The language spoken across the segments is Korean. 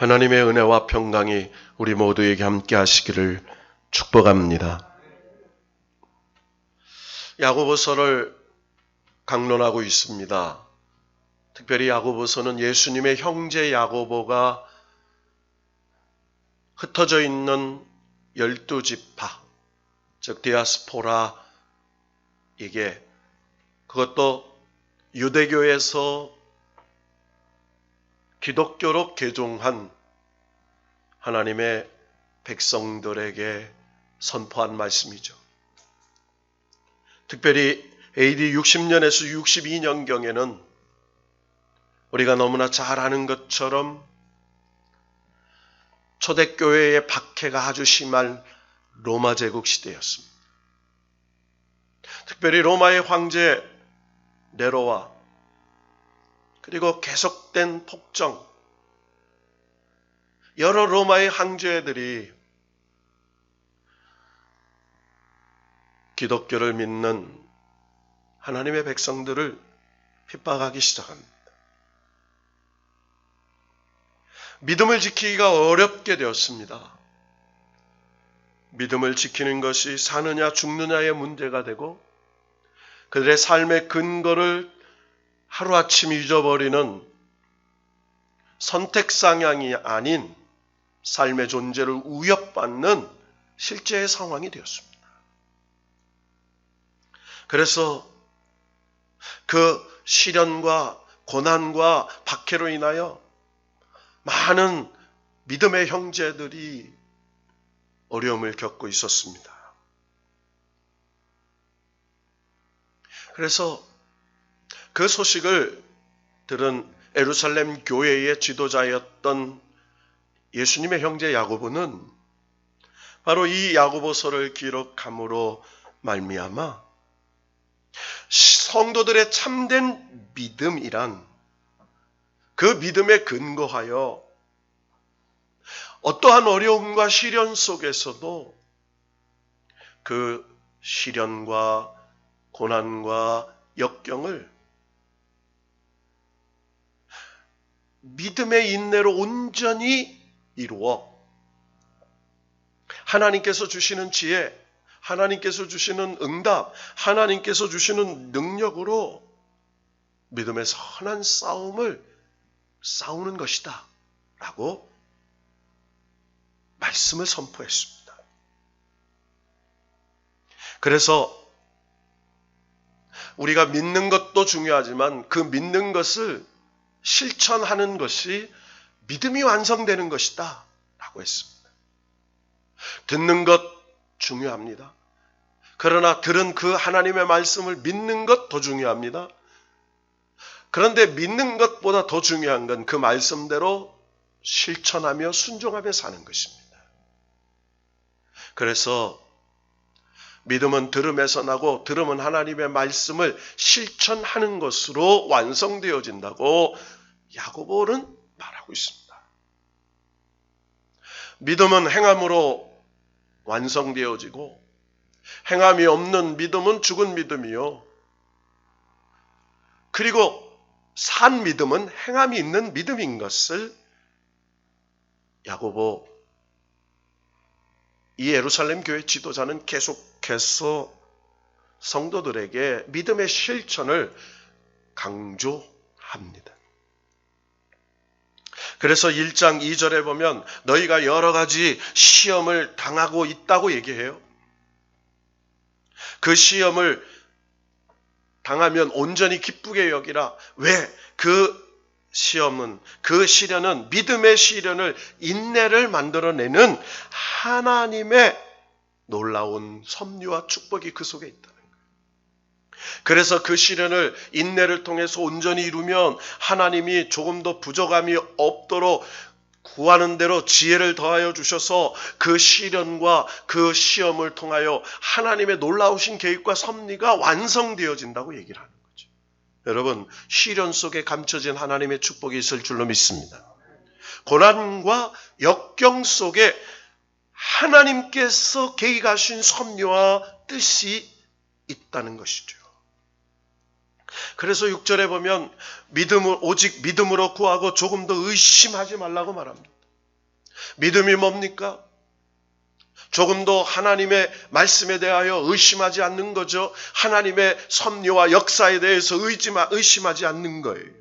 하나님의 은혜와 평강이 우리 모두에게 함께 하시기를 축복합니다. 야고보서를 강론하고 있습니다. 특별히 야고보서는 예수님의 형제 야고보가 흩어져 있는 12지파, 즉 디아스포라에게, 그것도 유대교에서 기독교로 개종한 하나님의 백성들에게 선포한 말씀이죠. 특별히 AD 60년에서 62년경에는 우리가 너무나 잘 아는 것처럼 초대교회의 박해가 아주 심한 로마 제국 시대였습니다. 특별히 로마의 황제 네로와 그리고 계속된 폭정, 여러 로마의 황제들이 기독교를 믿는 하나님의 백성들을 핍박하기 시작합니다. 믿음을 지키기가 어렵게 되었습니다. 믿음을 지키는 것이 사느냐 죽느냐의 문제가 되고 그들의 삶의 근거를 하루아침 잊어버리는 선택상향이 아닌 삶의 존재를 위협받는 실제의 상황이 되었습니다. 그래서 그 시련과 고난과 박해로 인하여 많은 믿음의 형제들이 어려움을 겪고 있었습니다. 그래서 그 소식을 들은 예루살렘 교회의 지도자였던 예수님의 형제 야고보는 바로 이 야고보서를 기록함으로 말미암아 성도들의 참된 믿음이란 그 믿음에 근거하여 어떠한 어려움과 시련 속에서도 그 시련과 고난과 역경을 믿음의 인내로 온전히 이루어 하나님께서 주시는 지혜, 하나님께서 주시는 응답, 하나님께서 주시는 능력으로 믿음의 선한 싸움을 싸우는 것이다 라고 말씀을 선포했습니다. 그래서 우리가 믿는 것도 중요하지만 그 믿는 것을 실천하는 것이 믿음이 완성되는 것이다 라고 했습니다. 듣는 것 중요합니다. 그러나 들은 그 하나님의 말씀을 믿는 것 더 중요합니다. 그런데 믿는 것보다 더 중요한 건 그 말씀대로 실천하며 순종하며 사는 것입니다. 그래서 믿음은 들음에서 나고 들음은 하나님의 말씀을 실천하는 것으로 완성되어진다고 야고보는 말하고 있습니다. 믿음은 행함으로 완성되어지고 행함이 없는 믿음은 죽은 믿음이요. 그리고 산 믿음은 행함이 있는 믿음인 것을 야고보 이 예루살렘 교회 지도자는 계속해서 성도들에게 믿음의 실천을 강조합니다. 그래서 1장 2절에 보면 너희가 여러 가지 시험을 당하고 있다고 얘기해요. 그 시험을 당하면 온전히 기쁘게 여기라. 왜? 그 시험은, 그 시련은 믿음의 시련을, 인내를 만들어내는 하나님의 놀라운 섭리와 축복이 그 속에 있다는 거예요. 그래서 그 시련을, 인내를 통해서 온전히 이루면 하나님이 조금 더 부족함이 없도록 구하는 대로 지혜를 더하여 주셔서 그 시련과 그 시험을 통하여 하나님의 놀라우신 계획과 섭리가 완성되어진다고 얘기를 하는 거죠. 여러분, 시련 속에 감춰진 하나님의 축복이 있을 줄로 믿습니다. 고난과 역경 속에 하나님께서 계획하신 섭리와 뜻이 있다는 것이죠. 그래서 6절에 보면 오직 믿음으로 구하고 조금 더 의심하지 말라고 말합니다. 믿음이 뭡니까? 조금도 하나님의 말씀에 대하여 의심하지 않는 거죠. 하나님의 섭리와 역사에 대해서 의심하지 않는 거예요.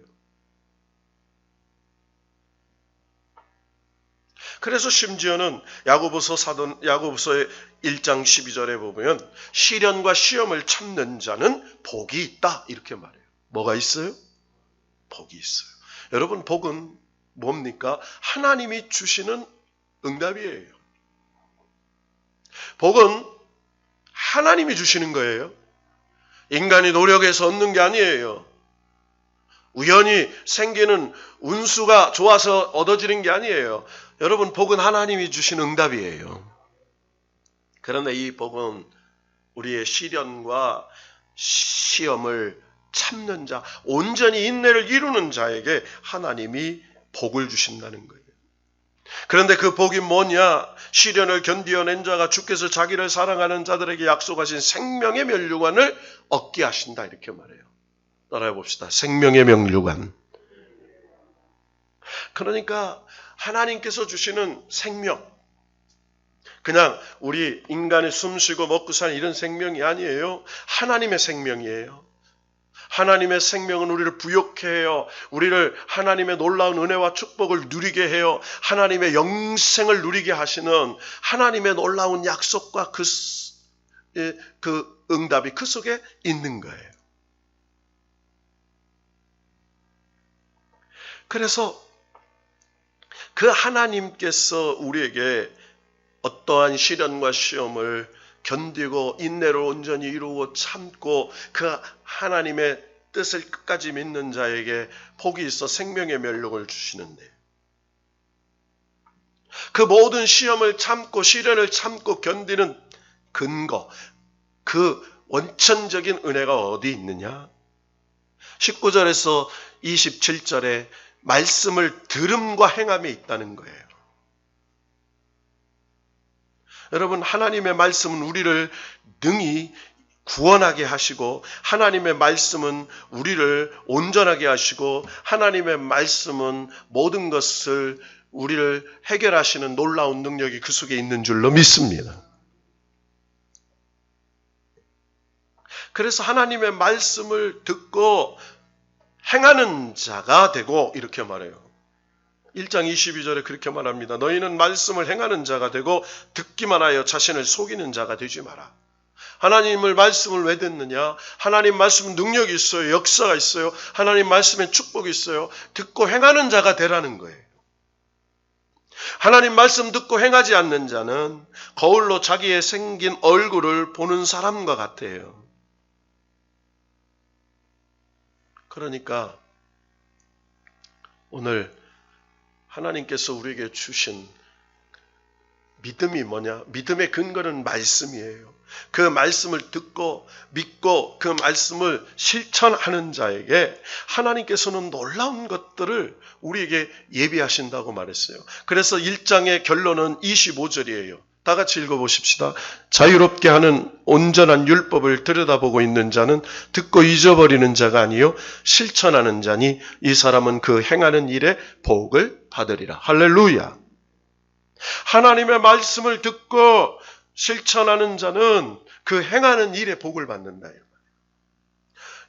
그래서 심지어는 야고보서의 1장 12절에 보면 시련과 시험을 참는 자는 복이 있다 이렇게 말해요. 뭐가 있어요? 복이 있어요. 여러분, 복은 뭡니까? 하나님이 주시는 응답이에요. 복은 하나님이 주시는 거예요. 인간이 노력해서 얻는 게 아니에요. 우연히 생기는 운수가 좋아서 얻어지는 게 아니에요. 여러분, 복은 하나님이 주신 응답이에요. 그런데 이 복은 우리의 시련과 시험을 참는 자, 온전히 인내를 이루는 자에게 하나님이 복을 주신다는 거예요. 그런데 그 복이 뭐냐? 시련을 견디어낸 자가 주께서 자기를 사랑하는 자들에게 약속하신 생명의 면류관을 얻게 하신다 이렇게 말해요. 따라해 봅시다. 생명의 면류관. 그러니까 하나님께서 주시는 생명, 그냥 우리 인간이 숨쉬고 먹고 사는 이런 생명이 아니에요. 하나님의 생명이에요. 하나님의 생명은 우리를 부욕해 해요. 우리를 하나님의 놀라운 은혜와 축복을 누리게 해요. 하나님의 영생을 누리게 하시는 하나님의 놀라운 약속과 그 응답이 그 속에 있는 거예요. 그래서 그 하나님께서 우리에게 어떠한 시련과 시험을 견디고 인내를 온전히 이루고 참고 그 하나님의 뜻을 끝까지 믿는 자에게 복이 있어 생명의 면류관을 주시는데, 그 모든 시험을 참고 시련을 참고 견디는 근거, 그 원천적인 은혜가 어디 있느냐? 19절에서 27절에 말씀을 들음과 행함에 있다는 거예요. 여러분, 하나님의 말씀은 우리를 능히 구원하게 하시고, 하나님의 말씀은 우리를 온전하게 하시고, 하나님의 말씀은 모든 것을 우리를 해결하시는 놀라운 능력이 그 속에 있는 줄로 믿습니다. 그래서 하나님의 말씀을 듣고 행하는 자가 되고, 이렇게 말해요. 1장 22절에 그렇게 말합니다. 너희는 말씀을 행하는 자가 되고 듣기만 하여 자신을 속이는 자가 되지 마라. 하나님의 말씀을 왜 듣느냐? 하나님 말씀은 능력이 있어요. 역사가 있어요. 하나님 말씀에 축복이 있어요. 듣고 행하는 자가 되라는 거예요. 하나님 말씀 듣고 행하지 않는 자는 거울로 자기의 생긴 얼굴을 보는 사람과 같아요. 그러니까 오늘 하나님께서 우리에게 주신 믿음이 뭐냐? 믿음의 근거는 말씀이에요. 그 말씀을 듣고 믿고 그 말씀을 실천하는 자에게 하나님께서는 놀라운 것들을 우리에게 예비하신다고 말했어요. 그래서 1장의 결론은 25절이에요. 다 같이 읽어보십시다. 자유롭게 하는 온전한 율법을 들여다보고 있는 자는 듣고 잊어버리는 자가 아니요 실천하는 자니 이 사람은 그 행하는 일에 복을 받으리라. 할렐루야. 하나님의 말씀을 듣고 실천하는 자는 그 행하는 일에 복을 받는다.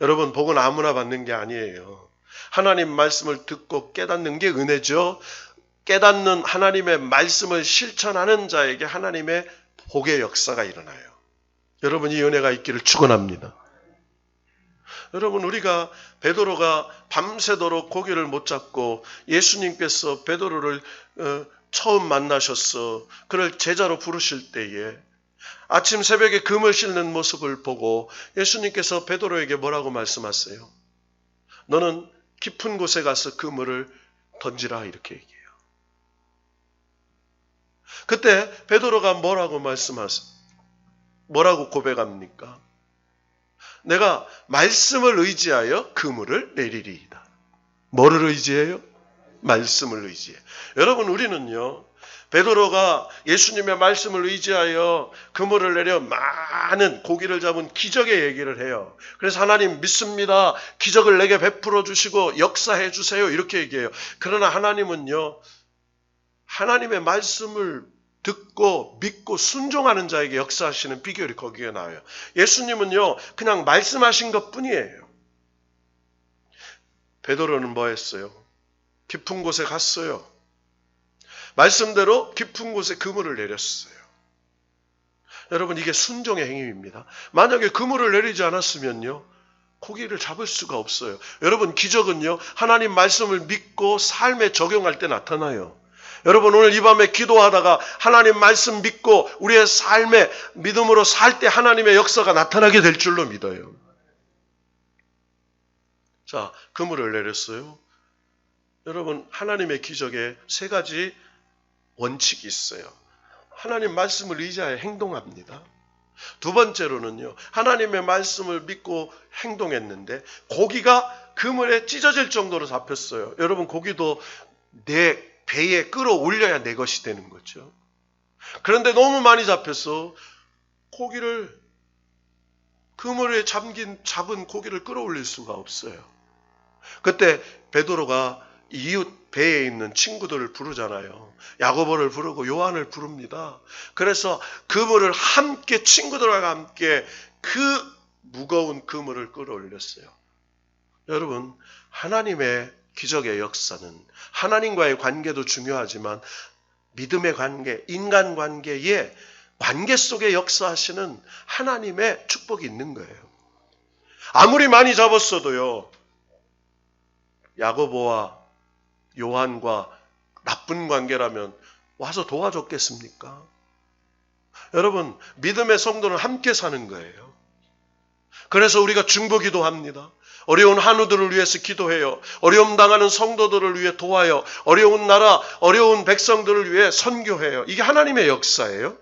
여러분, 복은 아무나 받는 게 아니에요. 하나님 말씀을 듣고 깨닫는 게 은혜죠. 깨닫는 하나님의 말씀을 실천하는 자에게 하나님의 복의 역사가 일어나요. 여러분, 이 은혜가 있기를 축원합니다. 여러분, 우리가 베드로가 밤새도록 고기를 못 잡고 예수님께서 베드로를 처음 만나셨어. 그를 제자로 부르실 때에 아침 새벽에 금을 싣는 모습을 보고 예수님께서 베드로에게 뭐라고 말씀하세요? 너는 깊은 곳에 가서 그물을 던지라 이렇게 얘기해요. 그때 베드로가 뭐라고 말씀하세요? 뭐라고 고백합니까? 내가 말씀을 의지하여 그물을 내리리이다. 뭐를 의지해요? 말씀을 의지해. 여러분, 우리는요, 베드로가 예수님의 말씀을 의지하여 그물을 내려 많은 고기를 잡은 기적의 얘기를 해요. 그래서 하나님 믿습니다. 기적을 내게 베풀어 주시고 역사해 주세요. 이렇게 얘기해요. 그러나 하나님은요, 하나님의 말씀을 듣고 믿고 순종하는 자에게 역사하시는 비결이 거기에 나와요. 예수님은요, 그냥 말씀하신 것뿐이에요. 베드로는 뭐 했어요? 깊은 곳에 갔어요. 말씀대로 깊은 곳에 그물을 내렸어요. 여러분, 이게 순종의 행위입니다. 만약에 그물을 내리지 않았으면요, 고기를 잡을 수가 없어요. 여러분, 기적은요, 하나님 말씀을 믿고 삶에 적용할 때 나타나요. 여러분, 오늘 이 밤에 기도하다가 하나님 말씀 믿고 우리의 삶에 믿음으로 살 때 하나님의 역사가 나타나게 될 줄로 믿어요. 자, 그물을 내렸어요. 여러분, 하나님의 기적에 세 가지 원칙이 있어요. 하나님 말씀을 의지하여 행동합니다. 두 번째로는요, 하나님의 말씀을 믿고 행동했는데 고기가 그물에 찢어질 정도로 잡혔어요. 여러분, 고기도 내 배에 끌어올려야 내 것이 되는 거죠. 그런데 너무 많이 잡혔어. 고기를, 그물에 잡은 고기를 끌어올릴 수가 없어요. 그때 베드로가 이웃 배에 있는 친구들을 부르잖아요. 야고보를 부르고 요한을 부릅니다. 그래서 그물을 함께, 친구들과 함께 그 무거운 그물을 끌어올렸어요. 여러분, 하나님의 기적의 역사는 하나님과의 관계도 중요하지만 믿음의 관계, 인간 관계의 관계 속에 역사하시는 하나님의 축복이 있는 거예요. 아무리 많이 잡았어도요, 야고보와 요한과 나쁜 관계라면 와서 도와줬겠습니까? 여러분, 믿음의 성도는 함께 사는 거예요. 그래서 우리가 중보기도합니다. 어려운 한우들을 위해서 기도해요. 어려움 당하는 성도들을 위해 도와요. 어려운 나라, 어려운 백성들을 위해 선교해요. 이게 하나님의 역사예요.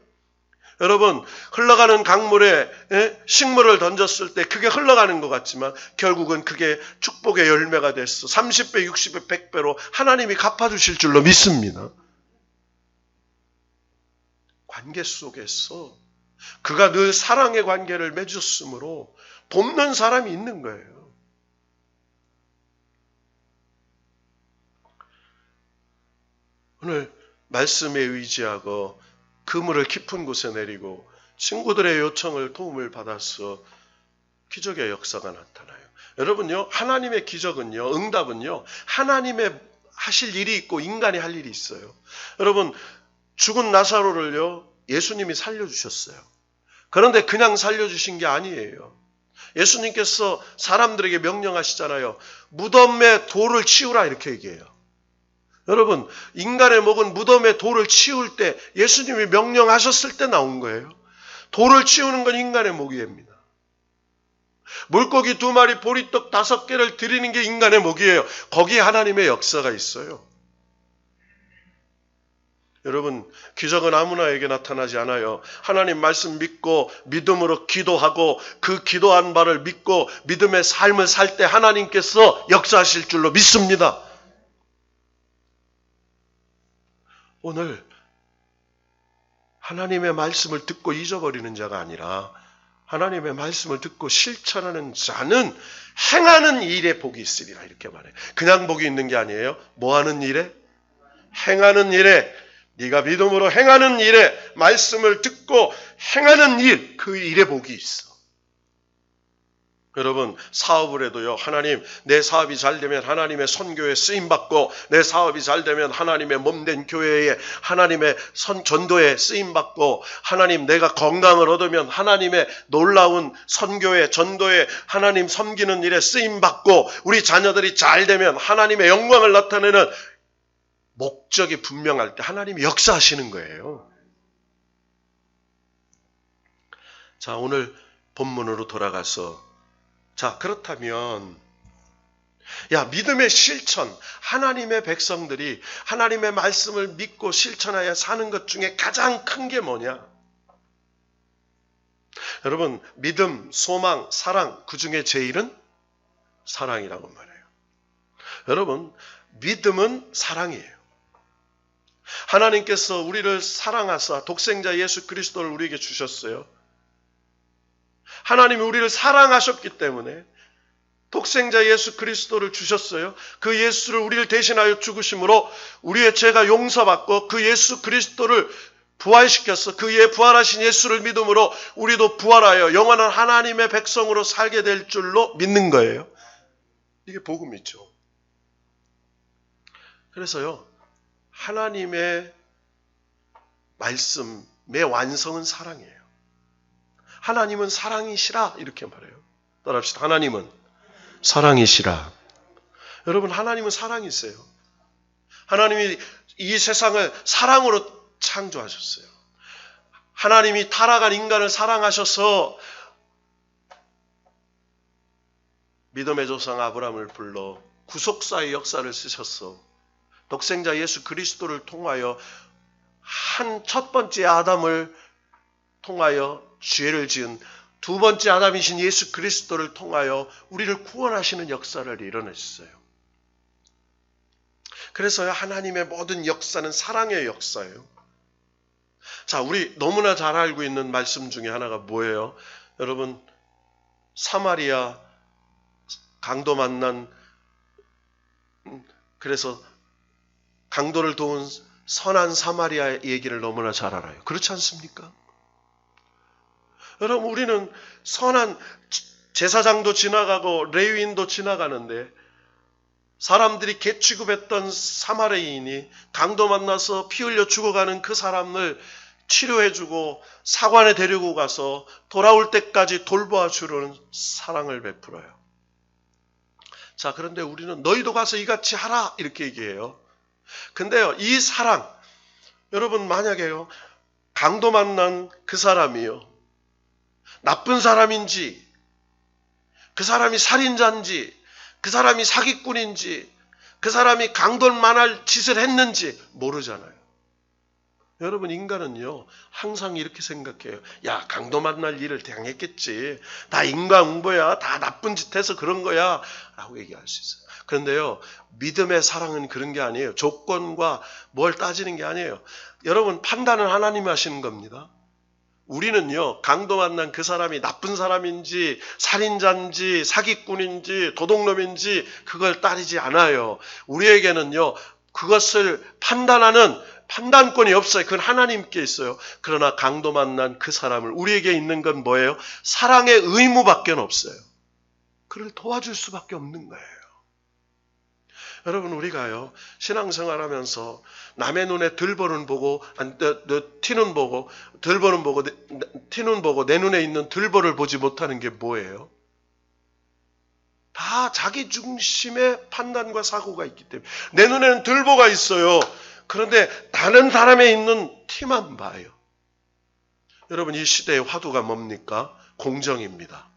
여러분, 흘러가는 강물에 식물을 던졌을 때 그게 흘러가는 것 같지만 결국은 그게 축복의 열매가 됐어. 30배, 60배, 100배로 하나님이 갚아주실 줄로 믿습니다. 관계 속에서 그가 늘 사랑의 관계를 맺었으므로 돕는 사람이 있는 거예요. 오늘 말씀에 의지하고 그물을 깊은 곳에 내리고 친구들의 요청을 도움을 받아서 기적의 역사가 나타나요. 여러분요, 하나님의 기적은요, 응답은요, 하나님의 하실 일이 있고 인간이 할 일이 있어요. 여러분, 죽은 나사로를요, 예수님이 살려주셨어요. 그런데 그냥 살려주신 게 아니에요. 예수님께서 사람들에게 명령하시잖아요. 무덤에 돌을 치우라 이렇게 얘기해요. 여러분, 인간의 목은 무덤에 돌을 치울 때 예수님이 명령하셨을 때 나온 거예요. 돌을 치우는 건 인간의 목이입니다. 물고기 2마리, 보리떡 5개를 드리는 게 인간의 목이에요. 거기에 하나님의 역사가 있어요. 여러분, 기적은 아무나에게 나타나지 않아요. 하나님 말씀 믿고 믿음으로 기도하고 그 기도한 바를 믿고 믿음의 삶을 살 때 하나님께서 역사하실 줄로 믿습니다. 오늘 하나님의 말씀을 듣고 잊어버리는 자가 아니라 하나님의 말씀을 듣고 실천하는 자는 행하는 일에 복이 있으리라 이렇게 말해요. 그냥 복이 있는 게 아니에요. 뭐 하는 일에? 행하는 일에. 네가 믿음으로 행하는 일에, 말씀을 듣고 행하는 일, 그 일에 복이 있어. 여러분, 사업을 해도요, 하나님, 내 사업이 잘 되면 하나님의 선교에 쓰임받고, 내 사업이 잘 되면 하나님의 몸된 교회에, 하나님의 전도에 쓰임받고, 하나님, 내가 건강을 얻으면 하나님의 놀라운 선교에, 전도에, 하나님 섬기는 일에 쓰임받고, 우리 자녀들이 잘 되면 하나님의 영광을 나타내는 목적이 분명할 때 하나님이 역사하시는 거예요. 자, 오늘 본문으로 돌아가서, 자, 그렇다면 믿음의 실천, 하나님의 백성들이 하나님의 말씀을 믿고 실천하여 사는 것 중에 가장 큰 게 뭐냐? 여러분, 믿음, 소망, 사랑, 그 중에 제일은 사랑이라고 말해요. 여러분, 믿음은 사랑이에요. 하나님께서 우리를 사랑하사 독생자 예수 그리스도를 우리에게 주셨어요. 하나님이 우리를 사랑하셨기 때문에 독생자 예수 그리스도를 주셨어요. 그 예수를 우리를 대신하여 죽으심으로 우리의 죄가 용서받고 그 예수 그리스도를 부활시켰어. 그의 부활하신 예수를 믿음으로 우리도 부활하여 영원한 하나님의 백성으로 살게 될 줄로 믿는 거예요. 이게 복음이죠. 그래서요, 하나님의 말씀의 완성은 사랑이에요. 하나님은 사랑이시라 이렇게 말해요. 따라합시다. 하나님은 사랑이시라. 여러분, 하나님은 사랑이세요. 하나님이 이 세상을 사랑으로 창조하셨어요. 하나님이 타락한 인간을 사랑하셔서 믿음의 조상 아브라함을 불러 구속사의 역사를 쓰셨어. 독생자 예수 그리스도를 통하여 한 첫 번째 아담을 통하여 죄를 지은 두 번째 아담이신 예수 그리스도를 통하여 우리를 구원하시는 역사를 이뤄냈어요. 그래서 하나님의 모든 역사는 사랑의 역사예요. 자, 우리 너무나 잘 알고 있는 말씀 중에 하나가 뭐예요? 여러분, 사마리아 강도 만난, 그래서 강도를 도운 선한 사마리아 얘기를 너무나 잘 알아요. 그렇지 않습니까? 여러분, 우리는 선한 제사장도 지나가고 레위인도 지나가는데 사람들이 개 취급했던 사마리아인이 강도 만나서 피 흘려 죽어가는 그 사람을 치료해주고 사관에 데리고 가서 돌아올 때까지 돌보아주려는 사랑을 베풀어요. 자, 그런데 우리는 너희도 가서 이같이 하라 이렇게 얘기해요. 근데요, 이 사랑, 여러분 만약에요, 강도 만난 그 사람이요, 나쁜 사람인지, 그 사람이 살인자인지, 그 사람이 사기꾼인지, 그 사람이 강도를 만날 짓을 했는지 모르잖아요. 여러분, 인간은요, 항상 이렇게 생각해요. 야, 강도 만날 일을 당했겠지. 다 인과응보야. 다 나쁜 짓 해서 그런 거야. 라고 얘기할 수 있어요. 그런데요, 믿음의 사랑은 그런 게 아니에요. 조건과 뭘 따지는 게 아니에요. 여러분, 판단은 하나님이 하시는 겁니다. 우리는요, 강도 만난 그 사람이 나쁜 사람인지 살인자인지 사기꾼인지 도둑놈인지 그걸 따지지 않아요. 우리에게는요, 그것을 판단하는 판단권이 없어요. 그건 하나님께 있어요. 그러나 강도 만난 그 사람을, 우리에게 있는 건 뭐예요? 사랑의 의무밖에 없어요. 그를 도와줄 수밖에 없는 거예요. 여러분, 우리가요, 신앙생활하면서 남의 눈에 들보는 보고, 티는 보고, 들보는 보고, 티는 보고, 내 눈에 있는 들보를 보지 못하는 게 뭐예요? 다 자기 중심의 판단과 사고가 있기 때문에. 내 눈에는 들보가 있어요. 그런데 다른 사람에 있는 티만 봐요. 여러분, 이 시대의 화두가 뭡니까? 공정입니다.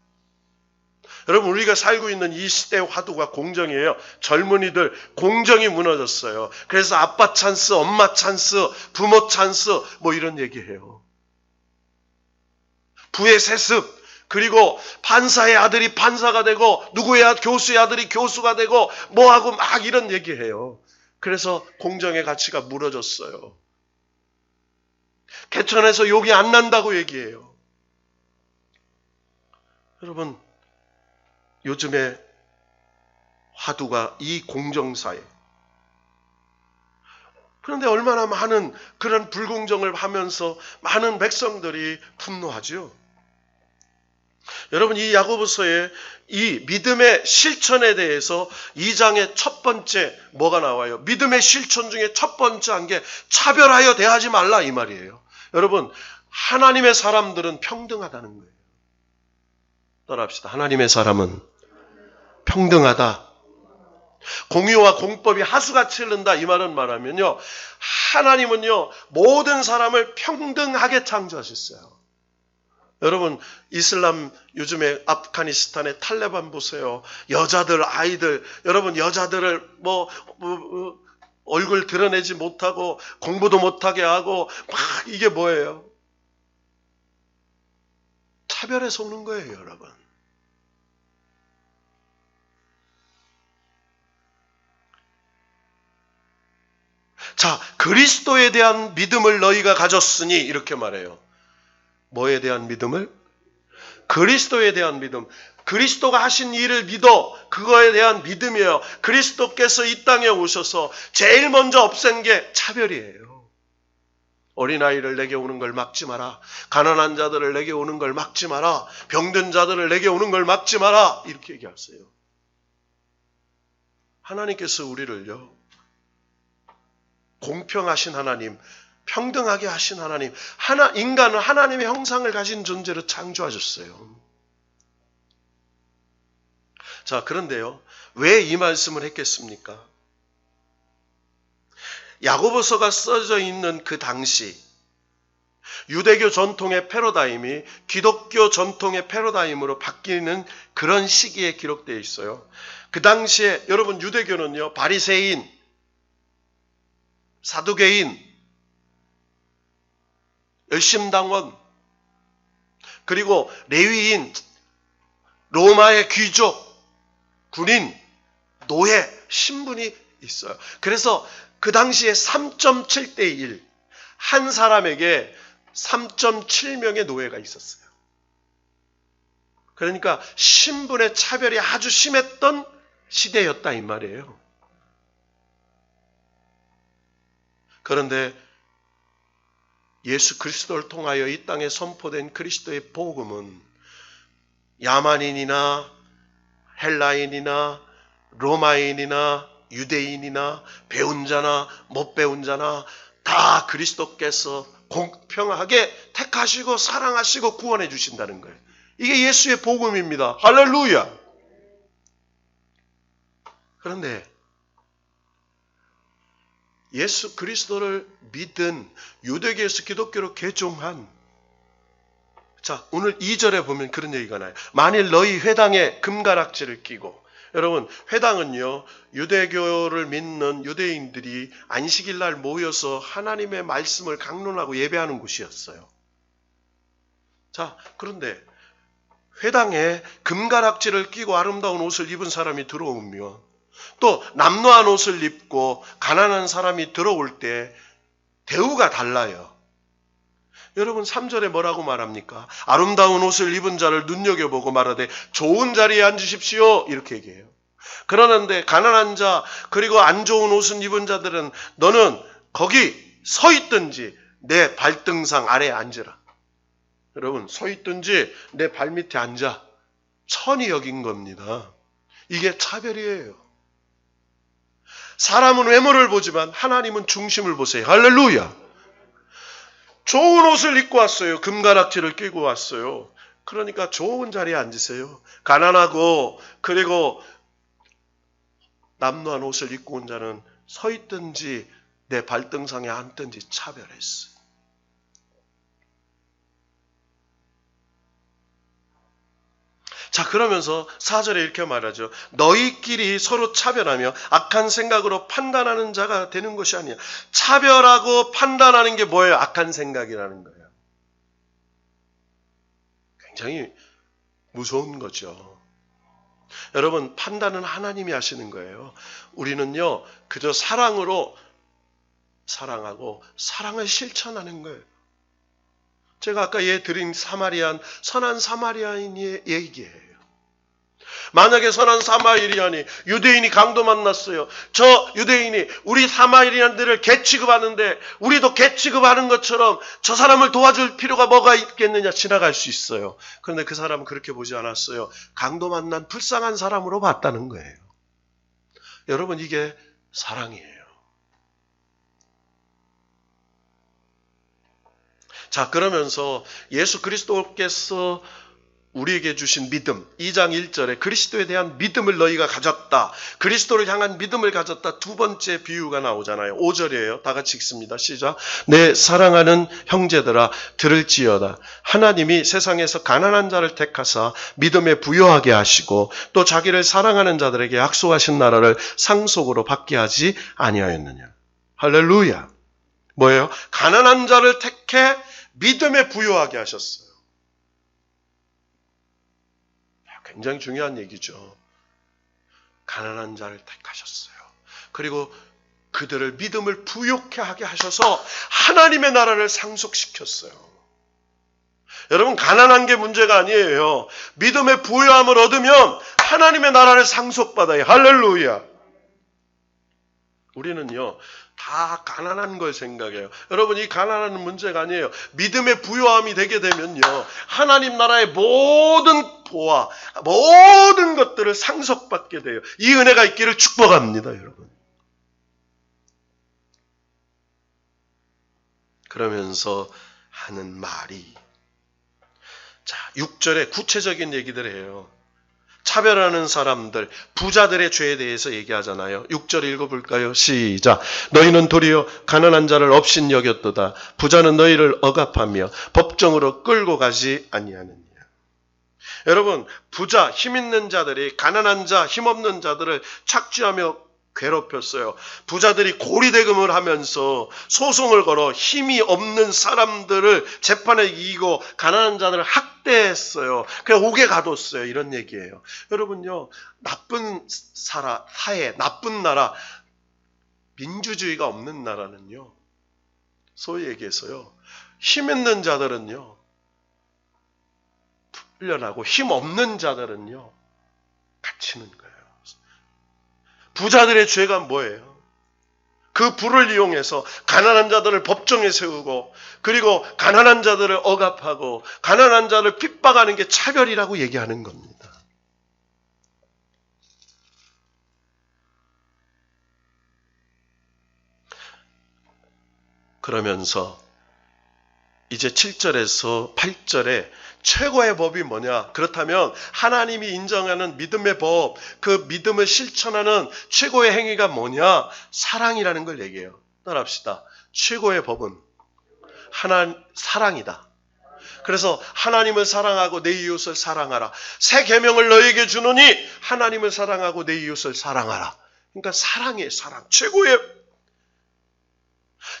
여러분, 우리가 살고 있는 이 시대의 화두가 공정이에요. 젊은이들 공정이 무너졌어요. 그래서 아빠 찬스, 엄마 찬스, 부모 찬스 뭐 이런 얘기해요. 부의 세습, 그리고 판사의 아들이 판사가 되고 누구의 교수의 아들이 교수가 되고 뭐하고 막 이런 얘기해요. 그래서 공정의 가치가 무너졌어요. 개천에서 욕이 안 난다고 얘기해요. 여러분, 요즘에 화두가 이 공정사회. 그런데 얼마나 많은 그런 불공정을 하면서 많은 백성들이 분노하죠. 여러분, 이 야고보서의 이 믿음의 실천에 대해서 2장의 첫 번째 뭐가 나와요? 믿음의 실천 중에 첫 번째 한 게 차별하여 대하지 말라 이 말이에요. 여러분, 하나님의 사람들은 평등하다는 거예요. 따라합시다. 하나님의 사람은 평등하다. 공의와 공법이 하수같이 흐른다 이 말은 말하면요, 하나님은요 모든 사람을 평등하게 창조하셨어요. 여러분, 이슬람 요즘에 아프가니스탄의 탈레반 보세요. 여자들, 아이들, 여러분 여자들을 얼굴 드러내지 못하고 공부도 못하게 하고 막 이게 뭐예요? 차별에 속는 거예요, 여러분. 자, 그리스도에 대한 믿음을 너희가 가졌으니 이렇게 말해요. 뭐에 대한 믿음을? 그리스도에 대한 믿음. 그리스도가 하신 일을 믿어. 그거에 대한 믿음이에요. 그리스도께서 이 땅에 오셔서 제일 먼저 없앤 게 차별이에요. 어린아이를 내게 오는 걸 막지 마라. 가난한 자들을 내게 오는 걸 막지 마라. 병든 자들을 내게 오는 걸 막지 마라. 이렇게 얘기하세요. 하나님께서 우리를요, 공평하신 하나님, 평등하게 하신 하나님, 인간은 하나님의 형상을 가진 존재로 창조하셨어요. 자, 그런데요, 왜 이 말씀을 했겠습니까? 야고보서가 써져 있는 그 당시 유대교 전통의 패러다임이 기독교 전통의 패러다임으로 바뀌는 그런 시기에 기록되어 있어요. 그 당시에 여러분, 유대교는요, 바리새인, 사두개인, 열심당원, 그리고 레위인, 로마의 귀족, 군인, 노예, 신분이 있어요. 그래서 그 당시에 3.7대 1, 한 사람에게 3.7명의 노예가 있었어요. 그러니까 신분의 차별이 아주 심했던 시대였다 이 말이에요. 그런데 예수 그리스도를 통하여 이 땅에 선포된 그리스도의 복음은 야만인이나 헬라인이나 로마인이나 유대인이나 배운 자나 못 배운 자나 다 그리스도께서 공평하게 택하시고 사랑하시고 구원해 주신다는 거예요. 이게 예수의 복음입니다. 할렐루야. 그런데 예수 그리스도를 믿은 유대교에서 기독교로 개종한, 자, 오늘 2절에 보면 그런 얘기가 나요. 만일 너희 회당에 금가락지를 끼고, 여러분, 회당은요, 유대교를 믿는 유대인들이 안식일 날 모여서 하나님의 말씀을 강론하고 예배하는 곳이었어요. 자, 그런데 회당에 금가락지를 끼고 아름다운 옷을 입은 사람이 들어오면, 또 남루한 옷을 입고 가난한 사람이 들어올 때 대우가 달라요. 여러분, 3절에 뭐라고 말합니까? 아름다운 옷을 입은 자를 눈여겨보고 말하되 좋은 자리에 앉으십시오, 이렇게 얘기해요. 그러는데 가난한 자, 그리고 안 좋은 옷을 입은 자들은 너는 거기 서 있든지 내 발등상 아래에 앉으라. 여러분, 서 있든지 내 발밑에 앉아. 천히 여긴 겁니다. 이게 차별이에요. 사람은 외모를 보지만 하나님은 중심을 보세요. 할렐루야. 좋은 옷을 입고 왔어요. 금가락지를 끼고 왔어요. 그러니까 좋은 자리에 앉으세요. 가난하고 그리고 남루한 옷을 입고 온 자는 서 있든지 내 발등상에 앉든지 차별했어요. 자, 그러면서 4절에 이렇게 말하죠. 너희끼리 서로 차별하며 악한 생각으로 판단하는 자가 되는 것이 아니야. 차별하고 판단하는 게 뭐예요? 악한 생각이라는 거예요. 굉장히 무서운 거죠. 여러분, 판단은 하나님이 하시는 거예요. 우리는요, 그저 사랑으로 사랑하고 사랑을 실천하는 거예요. 제가 아까 드린 선한 사마리아인의 얘기예요. 만약에 선한 사마리아인이 유대인이 강도 만났어요. 저 유대인이 우리 사마리아인들을 개취급하는데 우리도 개취급하는 것처럼 저 사람을 도와줄 필요가 뭐가 있겠느냐, 지나갈 수 있어요. 그런데 그 사람은 그렇게 보지 않았어요. 강도 만난 불쌍한 사람으로 봤다는 거예요. 여러분, 이게 사랑이에요. 자, 그러면서 예수 그리스도께서 우리에게 주신 믿음, 2장 1절에 그리스도에 대한 믿음을 너희가 가졌다. 그리스도를 향한 믿음을 가졌다. 두 번째 비유가 나오잖아요. 5절이에요. 다 같이 읽습니다. 시작. 내 사랑하는 형제들아 들을지어다. 하나님이 세상에서 가난한 자를 택하사 믿음에 부요하게 하시고 또 자기를 사랑하는 자들에게 약속하신 나라를 상속으로 받게 하지 아니하였느냐. 할렐루야. 뭐예요? 가난한 자를 택해 믿음에 부요하게 하셨어요. 굉장히 중요한 얘기죠. 가난한 자를 택하셨어요. 그리고 그들을 믿음을 부요케 하게 하셔서 하나님의 나라를 상속시켰어요. 여러분, 가난한 게 문제가 아니에요. 믿음의 부유함을 얻으면 하나님의 나라를 상속받아요. 할렐루야. 우리는요, 다 가난한 걸 생각해요. 여러분, 이 가난한 문제가 아니에요. 믿음의 부유함이 되게 되면요, 하나님 나라의 모든 보화, 모든 것들을 상속받게 돼요. 이 은혜가 있기를 축복합니다, 여러분. 그러면서 하는 말이, 자, 6절에 구체적인 얘기들 해요. 차별하는 사람들, 부자들의 죄에 대해서 얘기하잖아요. 6절 읽어볼까요? 시작. 너희는 도리어 가난한 자를 업신 여겼도다. 부자는 너희를 억압하며 법정으로 끌고 가지 아니하느니라. 여러분, 부자, 힘 있는 자들이 가난한 자, 힘없는 자들을 착취하며 괴롭혔어요. 부자들이 고리대금을 하면서 소송을 걸어 힘이 없는 사람들을 재판에 이기고 가난한 자들을 학대했어요. 그냥 옥에 가뒀어요. 이런 얘기예요. 여러분요, 나쁜 사회, 나쁜 나라, 민주주의가 없는 나라는요, 소위 얘기해서요, 힘 있는 자들은요 풀려나고 힘 없는 자들은요 갇히는 거예요. 부자들의 죄가 뭐예요? 그 부를 이용해서 가난한 자들을 법정에 세우고, 그리고 가난한 자들을 억압하고 가난한 자를 핍박하는 게 차별이라고 얘기하는 겁니다. 그러면서 이제 7절에서 8절에 최고의 법이 뭐냐? 그렇다면 하나님이 인정하는 믿음의 법, 그 믿음을 실천하는 최고의 행위가 뭐냐? 사랑이라는 걸 얘기해요. 따라합시다. 최고의 법은 사랑이다. 그래서 하나님을 사랑하고 내 이웃을 사랑하라. 새 계명을 너에게 주노니 하나님을 사랑하고 내 이웃을 사랑하라. 그러니까 사랑이에요. 사랑.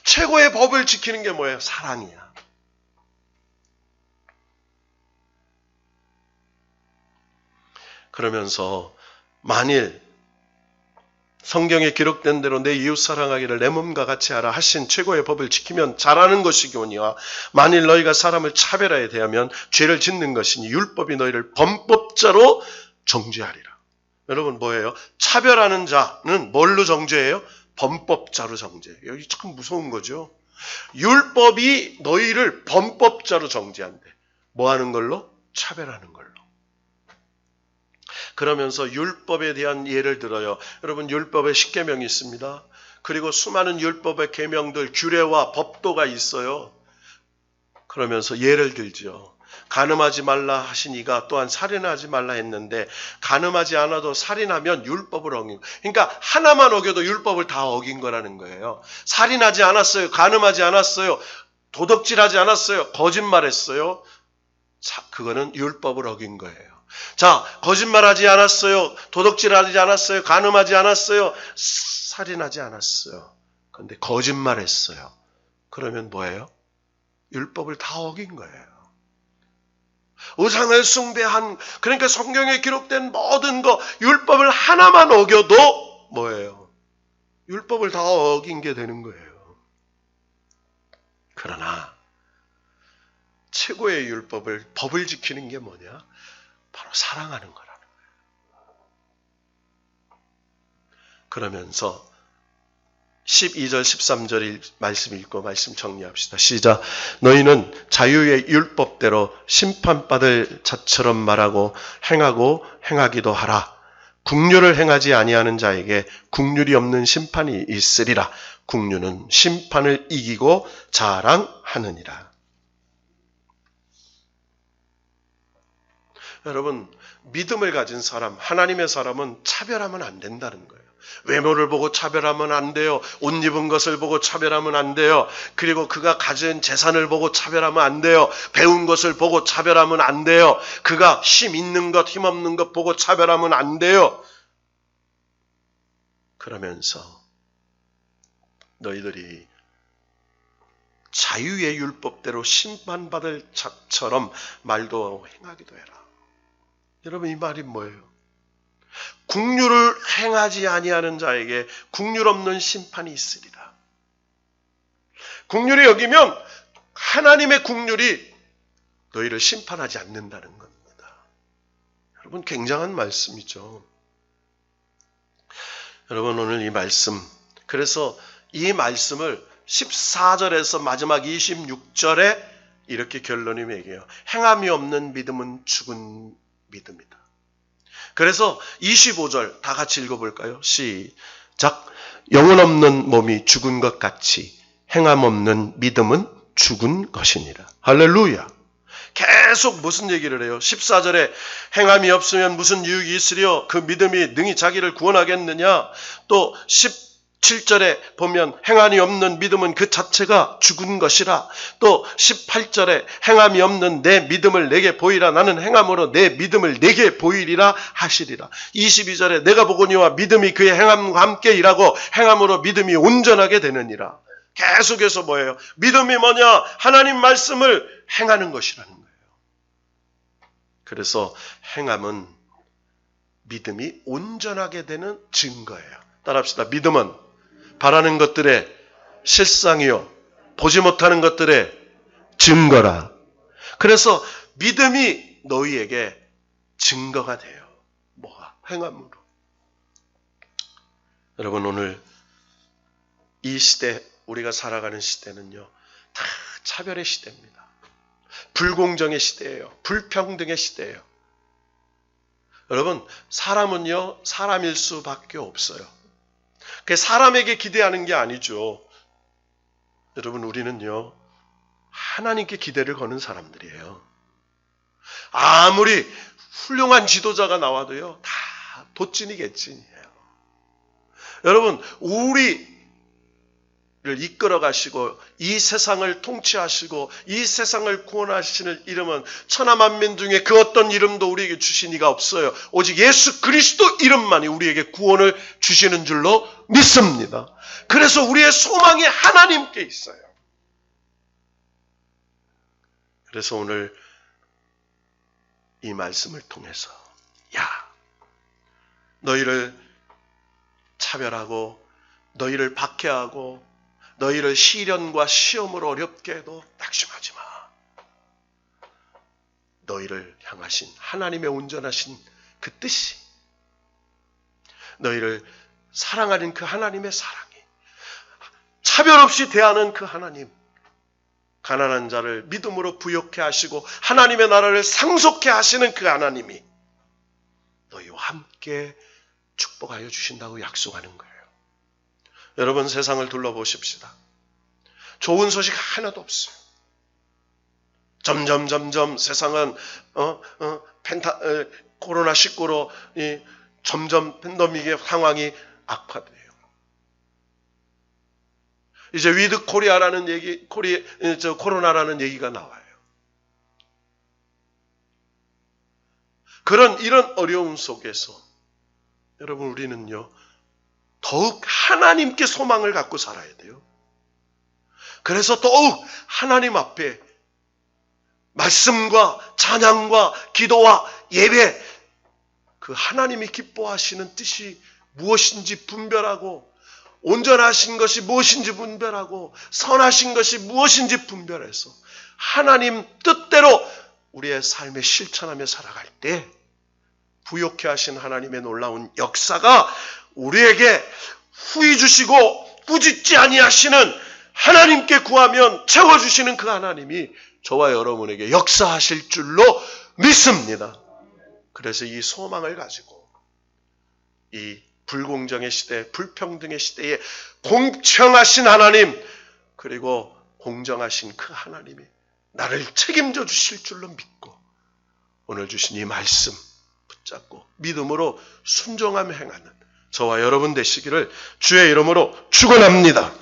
최고의 법을 지키는 게 뭐예요? 사랑이야. 그러면서 만일 성경에 기록된 대로 내 이웃 사랑하기를 내 몸과 같이 하라 하신 최고의 법을 지키면 잘하는 것이거니와, 만일 너희가 사람을 차별하여 대하면 죄를 짓는 것이니 율법이 너희를 범법자로 정죄하리라. 여러분, 뭐예요? 차별하는 자는 뭘로 정죄해요? 범법자로 정죄해요. 여기 참 무서운 거죠. 율법이 너희를 범법자로 정죄한대. 뭐 하는 걸로? 차별하는 걸로. 그러면서 율법에 대한 예를 들어요. 여러분, 율법에 10계명이 있습니다. 그리고 수많은 율법의 계명들, 규례와 법도가 있어요. 그러면서 예를 들죠. 간음하지 말라 하시니가 또한 살인하지 말라 했는데, 간음하지 않아도 살인하면 율법을 어긴, 그러니까 하나만 어겨도 율법을 다 어긴 거라는 거예요. 살인하지 않았어요. 간음하지 않았어요. 도덕질하지 않았어요. 거짓말했어요. 그거는 율법을 어긴 거예요. 자, 거짓말하지 않았어요. 도덕질하지 않았어요. 간음하지 않았어요. 살인하지 않았어요. 그런데 거짓말했어요. 그러면 뭐예요? 율법을 다 어긴 거예요. 우상을 숭배한, 그러니까 성경에 기록된 모든 거, 율법을 하나만 어겨도 뭐예요? 율법을 다 어긴 게 되는 거예요. 그러나 최고의 법을 지키는 게 뭐냐? 바로 사랑하는 거라는 거예요. 그러면서 12절 13절 말씀 읽고 말씀 정리합시다. 시작. 너희는 자유의 율법대로 심판받을 자처럼 말하고 행하고 행하기도 하라. 긍휼을 행하지 아니하는 자에게 긍휼이 없는 심판이 있으리라. 긍휼은 심판을 이기고 자랑하느니라. 여러분, 믿음을 가진 사람, 하나님의 사람은 차별하면 안 된다는 거예요. 외모를 보고 차별하면 안 돼요. 옷 입은 것을 보고 차별하면 안 돼요. 그리고 그가 가진 재산을 보고 차별하면 안 돼요. 배운 것을 보고 차별하면 안 돼요. 그가 힘 있는 것, 힘 없는 것 보고 차별하면 안 돼요. 그러면서 너희들이 자유의 율법대로 심판받을 자처럼 말도 행하기도 해라. 여러분, 이 말이 뭐예요? 긍휼을 행하지 아니하는 자에게 긍휼 없는 심판이 있으리라. 긍휼히 여기면 하나님의 긍휼이 너희를 심판하지 않는다는 겁니다. 여러분, 굉장한 말씀이죠. 여러분, 오늘 이 말씀, 그래서 이 말씀을 14절에서 마지막 26절에 이렇게 결론이 매겨요. 행함이 없는 믿음은 죽은 믿음이다. 그래서 25절 다 같이 읽어볼까요? 시작. 영혼 없는 몸이 죽은 것 같이 행함 없는 믿음은 죽은 것이니라. 할렐루야. 계속 무슨 얘기를 해요? 14절에 행함이 없으면 무슨 유익이 있으려 그 믿음이 능히 자기를 구원하겠느냐. 또 17절에 보면 행함이 없는 믿음은 그 자체가 죽은 것이라. 또 18절에 행함이 없는 내 믿음을 내게 보이라. 나는 행함으로 내 믿음을 내게 보이리라 하시리라. 22절에 내가 보거니와 믿음이 그의 행함과 함께 일하고 행함으로 믿음이 온전하게 되느니라. 계속해서 뭐예요? 믿음이 뭐냐? 하나님 말씀을 행하는 것이라는 거예요. 그래서 행함은 믿음이 온전하게 되는 증거예요. 따라합시다. 믿음은 바라는 것들의 실상이요 보지 못하는 것들의 증거라. 그래서 믿음이 너희에게 증거가 돼요. 뭐가? 행함으로. 여러분, 오늘 이 시대, 우리가 살아가는 시대는요, 다 차별의 시대입니다. 불공정의 시대예요. 불평등의 시대예요. 여러분, 사람은요, 사람일 수밖에 없어요. 그 사람에게 기대하는 게 아니죠. 여러분, 우리는요, 하나님께 기대를 거는 사람들이에요. 아무리 훌륭한 지도자가 나와도요, 다 도찐이 개찐이에요. 여러분, 우리를 이끌어 가시고 이 세상을 통치하시고 이 세상을 구원하시는 이름은 천하만민 중에 그 어떤 이름도 우리에게 주신 이가 없어요. 오직 예수 그리스도 이름만이 우리에게 구원을 주시는 줄로 믿습니다. 그래서 우리의 소망이 하나님께 있어요. 그래서 오늘 이 말씀을 통해서 너희를 차별하고 너희를 박해하고 너희를 시련과 시험으로 어렵게 해도 낙심하지 마. 너희를 향하신 하나님의 온전하신 그 뜻이, 너희를 사랑하는 그 하나님의 사랑이, 차별 없이 대하는 그 하나님, 가난한 자를 믿음으로 부욕해 하시고 하나님의 나라를 상속해 하시는 그 하나님이 너희와 함께 축복하여 주신다고 약속하는 거예요. 여러분, 세상을 둘러보십시다. 좋은 소식 하나도 없어요. 점점 세상은 코로나19로 점점 팬데믹의 상황이 악화돼요. 이제 위드 코리아라는 얘기, 코로나라는 얘기가 나와요. 이런 어려움 속에서 여러분, 우리는요, 더욱 하나님께 소망을 갖고 살아야 돼요. 그래서 더욱 하나님 앞에 말씀과 찬양과 기도와 예배, 그 하나님이 기뻐하시는 뜻이 무엇인지 분별하고, 온전하신 것이 무엇인지 분별하고, 선하신 것이 무엇인지 분별해서 하나님 뜻대로 우리의 삶에 실천하며 살아갈 때 부욕해 하신 하나님의 놀라운 역사가 우리에게 후히 주시고 꾸짖지 아니하시는, 하나님께 구하면 채워주시는 그 하나님이 저와 여러분에게 역사하실 줄로 믿습니다. 그래서 이 소망을 가지고 이 불공정의 시대, 불평등의 시대에 공평하신 하나님, 그리고 공정하신 그 하나님이 나를 책임져 주실 줄로 믿고 오늘 주신 이 말씀 붙잡고 믿음으로 순종하며 행하는 저와 여러분 되시기를 주의 이름으로 축원합니다.